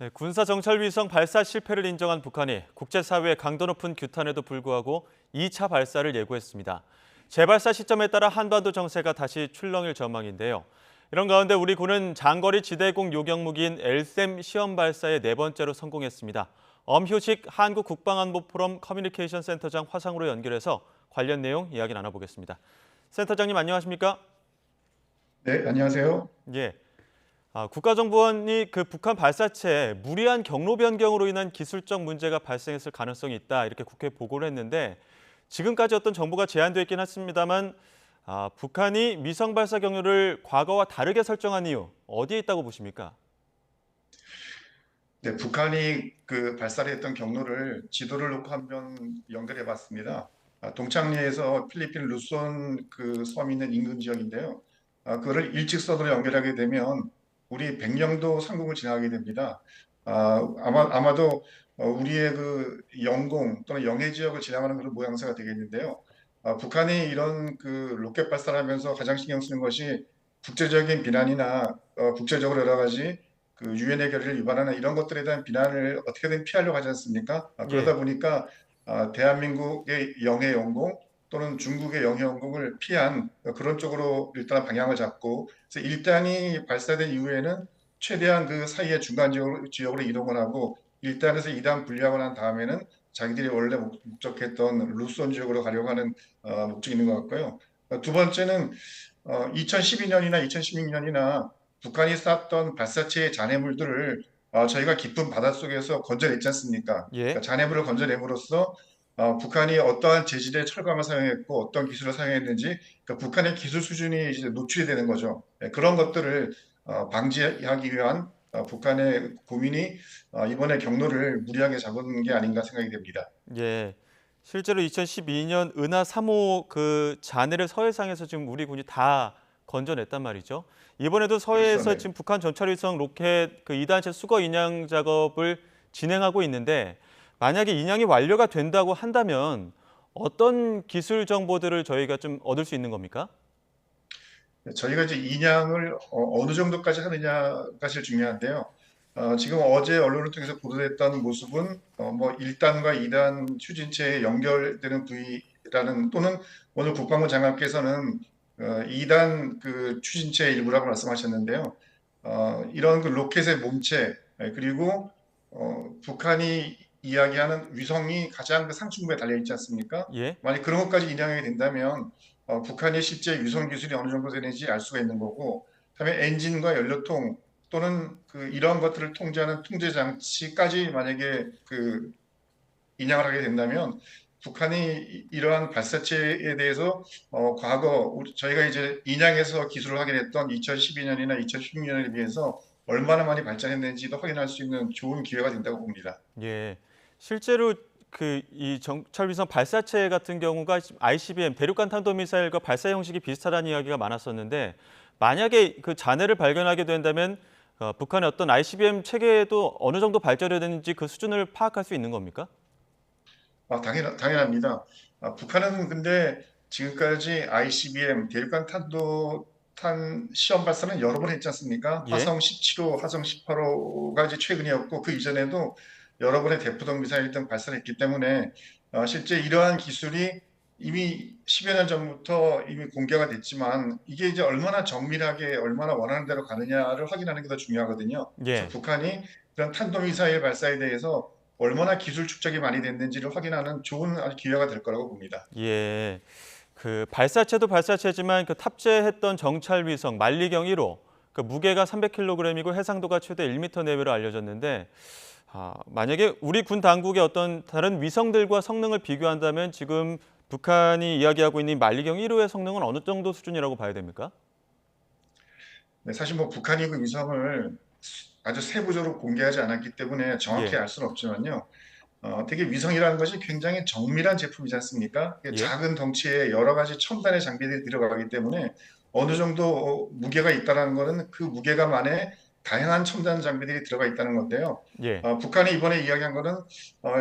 네, 군사 정찰 위성 발사 실패를 인정한 북한이 국제사회의 강도 높은 규탄에도 불구하고 2차 발사를 예고했습니다. 재발사 시점에 따라 한반도 정세가 다시 출렁일 전망인데요. 이런 가운데 우리 군은 장거리 지대공 요격무기인 LSAM 시험 발사에 네 번째로 성공했습니다. 엄효식 한국국방안보포럼 커뮤니케이션 센터장 화상으로 연결해서 관련 내용 이야기 나눠보겠습니다. 센터장님 안녕하십니까? 네, 안녕하세요. 예. 국가정보원이 그 북한 발사체에 무리한 경로 변경으로 인한 기술적 문제가 발생했을 가능성이 있다 이렇게 국회에 보고를 했는데 지금까지 어떤 정보가 제한되어 있긴 했습니다만 북한이 위성 발사 경로를 과거와 다르게 설정한 이유 어디에 있다고 보십니까? 네, 북한이 그 발사를 했던 경로를 지도를 놓고 한번 연결해 봤습니다. 동창리에서 필리핀 루손 그 섬이 있는 인근 지역인데요. 그거를 일직선으로 연결하게 되면 우리 백령도 상공을 지나가게 됩니다. 아마도 우리의 그 영공 또는 영해 지역을 지나가는 그런 모양새가 되겠는데요. 북한이 이런 그 로켓 발사를 하면서 가장 신경 쓰는 것이 국제적인 비난이나 국제적으로 여러 가지 그 유엔의 결의를 위반하는 이런 것들에 대한 비난을 어떻게든 피하려고 하지 않습니까? 그러다 예. 보니까 대한민국의 영해 영공 또는 중국의 영해 영공을 피한 그런 쪽으로 일단 방향을 잡고 그래서 일단이 발사된 이후에는 최대한 그 사이의 중간 지역으로 이동을 하고 1단에서 2단 분리하고 난 다음에는 자기들이 원래 목적했던 루손 지역으로 가려고 하는 목적이 있는 것 같고요. 두 번째는 2012년이나 2016년이나 북한이 쐈던 발사체의 잔해물들을 저희가 깊은 바닷속에서 건져냈지 않습니까? 그러니까 예. 잔해물을 건져냄으로써 북한이 어떠한 재질의 철강을 사용했고 어떤 기술을 사용했는지 그러니까 북한의 기술 수준이 이제 노출이 되는 거죠. 그런 것들을 방지하기 위한 북한의 고민이 이번에 경로를 무리하게 잡은 게 아닌가 생각이 됩니다. 예. 실제로 2012년 은하 3호 그 잔해를 서해상에서 지금 우리 군이 다 건져냈단 말이죠. 이번에도 그렇죠, 서해에서 네. 지금 북한 전차위성 로켓 그 2단체 수거 인양 작업을 진행하고 있는데 만약에 인양이 완료가 된다고 한다면 어떤 기술 정보들을 저희가 좀 얻을 수 있는 겁니까? 저희가 이제 인양을 느 정도까지 하느냐가 사실 중요한데요. 지금 어제 언론을 통해서 보도됐던 모습은 뭐 1단과 2단 추진체에 연결되는 부위라는 또는 오늘 국방부 장관께서는 2단 그 추진체의 일부라고 말씀하셨는데요. 이런 그 로켓의 몸체 그리고 북한이 이야기하는 위성이 가장 그 상층부에 달려 있지 않습니까? 예. 만약 그런 것까지 인양이 된다면 북한이 실제 위성 기술이 어느 정도 되는지 알 수가 있는 거고, 그다음에 엔진과 연료통 또는 그 이러한 것들을 통제하는 통제 장치까지 만약에 그 인양을 하게 된다면 북한이 이러한 발사체에 대해서 과거 저희가 이제 인양해서 기술을 확인했던 2012년이나 2016년에 비해서 얼마나 많이 발전했는지도 확인할 수 있는 좋은 기회가 된다고 봅니다. 예. 실제로 그 이 정찰위성 발사체 같은 경우가 지금 ICBM 대륙간 탄도미사일과 발사 형식이 비슷하다는 이야기가 많았었는데 만약에 그 잔해를 발견하게 된다면 북한의 어떤 ICBM 체계도 어느 정도 발전이 됐는지 그 수준을 파악할 수 있는 겁니까? 당연합니다. 북한은 근데 지금까지 ICBM 대륙간 탄도탄 시험 발사는 여러 번 했지 않습니까? 예. 화성 17호, 화성 18호가 이제 최근이었고 그 이전에도 여러 번의 대포동 미사일 등 발사를 했기 때문에 실제 이러한 기술이 이미 10여 년 전부터 이미 공개가 됐지만 이게 이제 얼마나 정밀하게 얼마나 원하는 대로 가느냐를 확인하는 게 더 중요하거든요. 그래서 예. 북한이 그런 탄도미사일 발사에 대해서 얼마나 기술 축적이 많이 됐는지를 확인하는 좋은 아주 기회가 될 거라고 봅니다. 예. 그 발사체도 발사체지만 그 탑재했던 정찰 위성 만리경 1호 그 무게가 300kg이고 해상도가 최대 1m 내외로 알려졌는데 만약에 우리 군 당국의 어떤 다른 위성들과 성능을 비교한다면 지금 북한이 이야기하고 있는 만리경 1호의 성능은 어느 정도 수준이라고 봐야 됩니까? 네, 사실 뭐 북한이 그 위성을 아주 세부적으로 공개하지 않았기 때문에 정확히 예. 알 수는 없지만요. 되게 위성이라는 것이 굉장히 정밀한 제품이지 않습니까? 이게 예. 작은 덩치에 여러 가지 첨단의 장비들이 들어가기 때문에 어느 정도 무게가 있다는 것은 그 무게감안에 다양한 첨단 장비들이 들어가 있다는 건데요. 예. 북한이 이번에 이야기한 것은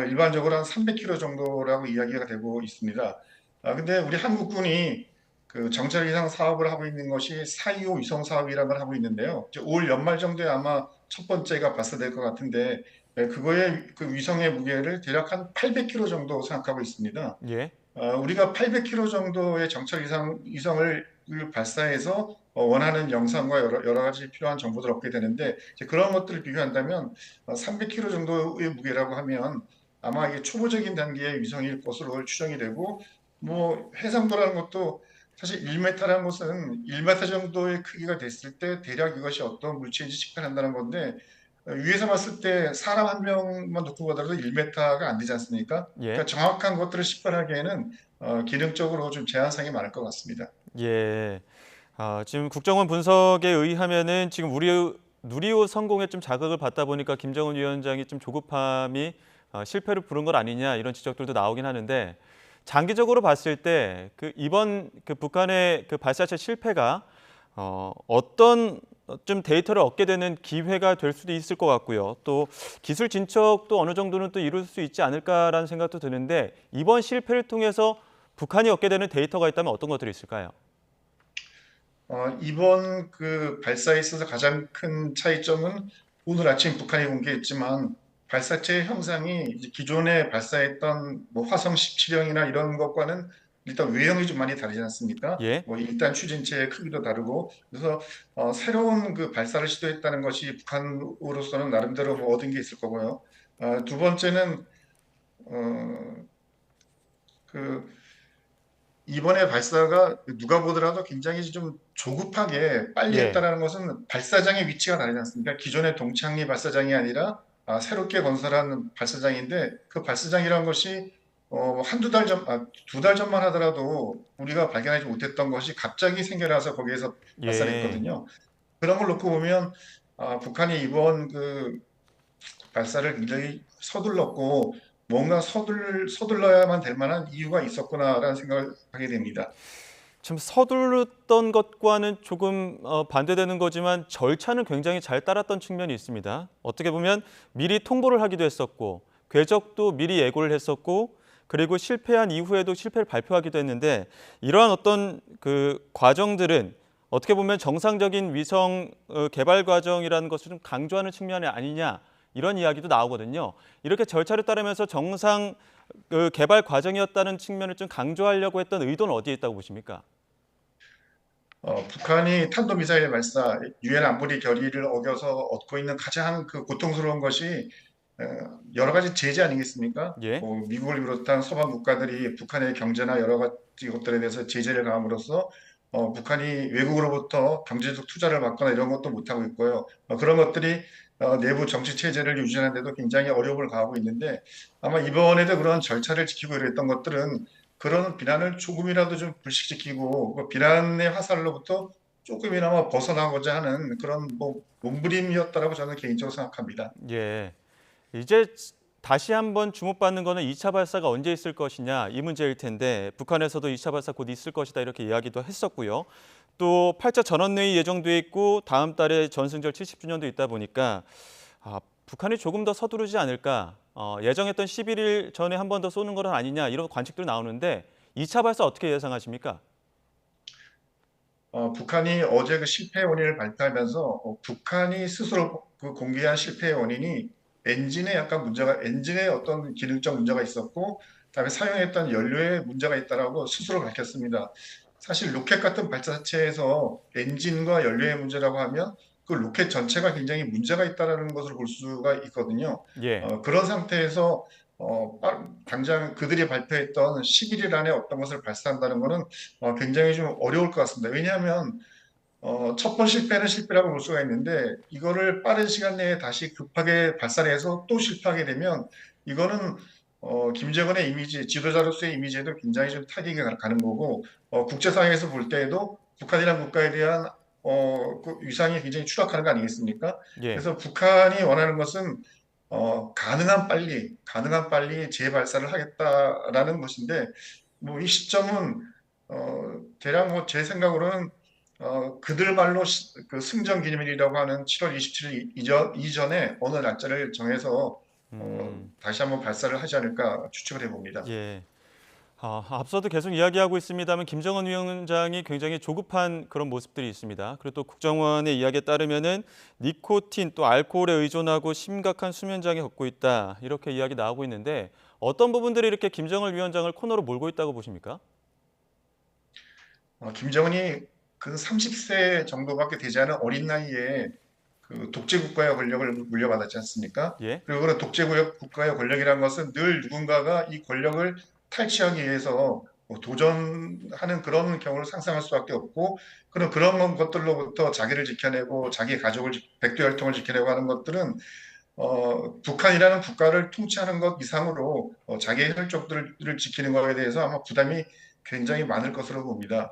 일반적으로 한 300kg 정도라고 이야기가 되고 있습니다. 근데 우리 한국군이 그 정찰 위상 사업을 하고 있는 것이 425 위성 사업이라는 걸 하고 있는데요. 이제 올 연말 정도에 아마 첫 번째가 발사될 것 같은데 그거의 그 위성의 무게를 대략 한 800km 정도 생각하고 있습니다. 예. 우리가 800km 정도의 정찰 위성을 발사해서 원하는 영상과 여러 가지 필요한 정보들을 얻게 되는데 이제 그런 것들을 비교한다면 300km 정도의 무게라고 하면 아마 이게 초보적인 단계의 위성일 것으로 추정이 되고 뭐 해상도라는 것도 사실 1m라는 것은 1m 정도의 크기가 됐을 때 대략 이것이 어떤 물체인지 측정한다는 건데 위에서 봤을 때 사람 한 명만 놓고 보더라도 1m가 안 되지 않습니까? 예. 그러니까 정확한 것들을 식별하기에는 기능적으로 좀 제한성이 많을 것 같습니다. 예. 지금 국정원 분석에 의하면은 지금 우리 누리호 성공에 좀 자극을 받다 보니까 김정은 위원장이 좀 조급함이 실패를 부른 것 아니냐 이런 지적들도 나오긴 하는데 장기적으로 봤을 때 그 이번 그 북한의 그 발사체 실패가 어떤 좀 데이터를 얻게 되는 기회가 될 수도 있을 것 같고요. 또 기술 진척도 어느 정도는 또 이룰 수 있지 않을까라는 생각도 드는데 이번 실패를 통해서 북한이 얻게 되는 데이터가 있다면 어떤 것들이 있을까요? 이번 그 발사에 있어서 가장 큰 차이점은 오늘 아침 북한이 공개했지만 발사체 형상이 이제 기존에 발사했던 뭐 화성 17형이나 이런 것과는 일단 외형이 좀 많이 다르지 않습니까? 예. 뭐 일단 추진체의 크기도 다르고 그래서 새로운 그 발사를 시도했다는 것이 북한으로서는 나름대로 뭐 얻은 게 있을 거고요. 두 번째는 어, 그 이번에 발사가 누가 보더라도 굉장히 좀 조급하게 빨리 예. 했다라는 것은 발사장의 위치가 다르지 않습니까? 기존의 동창리 발사장이 아니라 새롭게 건설한 발사장인데 그 발사장이라는 것이 한두 달 전, 두 달 전만 하더라도 우리가 발견하지 못했던 것이 갑자기 생겨나서 거기에서 발사를 예. 했거든요. 그런 걸 놓고 보면 북한이 이번 그 발사를 굉장히 서둘렀고 뭔가 서둘러야만 될 만한 이유가 있었구나라는 생각을 하게 됩니다. 참 서둘렀던 것과는 조금 반대되는 거지만 절차는 굉장히 잘 따랐던 측면이 있습니다. 어떻게 보면 미리 통보를 하기도 했었고 궤적도 미리 예고를 했었고 그리고 실패한 이후에도 실패를 발표하기도 했는데 이러한 어떤 그 과정들은 어떻게 보면 정상적인 위성 개발 과정이라는 것을 좀 강조하는 측면이 아니냐 이런 이야기도 나오거든요. 이렇게 절차를 따르면서 정상 그 개발 과정이었다는 측면을 좀 강조하려고 했던 의도는 어디에 있다고 보십니까? 북한이 탄도미사일 발사, 유엔 안보리 결의를 어겨서 얻고 있는 가장 그 고통스러운 것이 어, 여러 가지 제재 아니겠습니까? 예. 뭐 미국을 비롯한 서방 국가들이 북한의 경제나 여러 가지 것들에 대해서 제재를 가함으로써 북한이 외국으로부터 경제적 투자를 받거나 이런 것도 못하고 있고요. 그런 것들이 내부 정치 체제를 유지하는 데도 굉장히 어려움을 가하고 있는데 아마 이번에도 그런 절차를 지키고 이랬던 것들은 그런 비난을 조금이라도 좀 불식시키고 그 비난의 화살로부터 조금이나마 벗어나고자 하는 그런 뭐 몸부림이었다라고 저는 개인적으로 생각합니다. 예. 이제 다시 한번 주목받는 거는 2차 발사가 언제 있을 것이냐 이 문제일 텐데 북한에서도 2차 발사 곧 있을 것이다 이렇게 이야기도 했었고요. 또 8차 전원회의 예정돼 있고 다음 달에 전승절 70주년도 있다 보니까 북한이 조금 더 서두르지 않을까 예정했던 11일 전에 한 번 더 쏘는 건 아니냐 이런 관측도 나오는데 2차 발사 어떻게 예상하십니까? 북한이 어제 그 실패 원인을 발표하면서 북한이 스스로 그 공개한 실패의 원인이 엔진에 어떤 기능적 문제가 있었고, 그다음에 사용했던 연료에 문제가 있다라고 스스로 밝혔습니다. 사실 로켓 같은 발사체에서 엔진과 연료의 문제라고 하면 그 로켓 전체가 굉장히 문제가 있다라는 것을 볼 수가 있거든요. 예. 그런 상태에서 당장 그들이 발표했던 11일 안에 어떤 것을 발사한다는 것은 굉장히 좀 어려울 것 같습니다. 왜냐하면 첫 번 실패는 실패라고 볼 수가 있는데 이거를 빠른 시간 내에 다시 급하게 발사를 해서 또 실패하게 되면 이거는 김정은의 이미지, 지도자로서의 이미지에도 굉장히 좀 타격이 가는 거고 국제사회에서 볼 때에도 북한이라는 국가에 대한 그 위상이 굉장히 추락하는 거 아니겠습니까? 예. 그래서 북한이 원하는 것은 가능한 빨리 재발사를 하겠다라는 것인데 뭐 이 시점은 대략 뭐 제 생각으로는 그들 말로 그 승전 기념일이라고 하는 7월 27일 이전에 어느 날짜를 정해서 음. 다시 한번 발사를 하지 않을까 추측을 해봅니다. 예. 앞서도 계속 이야기하고 있습니다만 김정은 위원장이 굉장히 조급한 그런 모습들이 있습니다. 그리고 또 국정원의 이야기에 따르면은 니코틴 또 알코올에 의존하고 심각한 수면 장애 겪고 있다. 이렇게 이야기 나오고 있는데 어떤 부분들이 이렇게 김정은 위원장을 코너로 몰고 있다고 보십니까? 김정은이 그 30세 정도밖에 되지 않은 어린 나이에 그 독재 국가의 권력을 물려받았지 않습니까? 예. 그리고 그 독재 국가의 권력이라는 것은 늘 누군가가 이 권력을 탈취하기 위해서 도전하는 그런 경우를 상상할 수밖에 없고, 그런 것들로부터 자기를 지켜내고 자기 가족을 백두혈통을 지켜내고 하는 것들은 북한이라는 국가를 통치하는 것 이상으로 자기의 혈족들을 지키는 것에 대해서 아마 부담이 굉장히 많을 것으로 봅니다.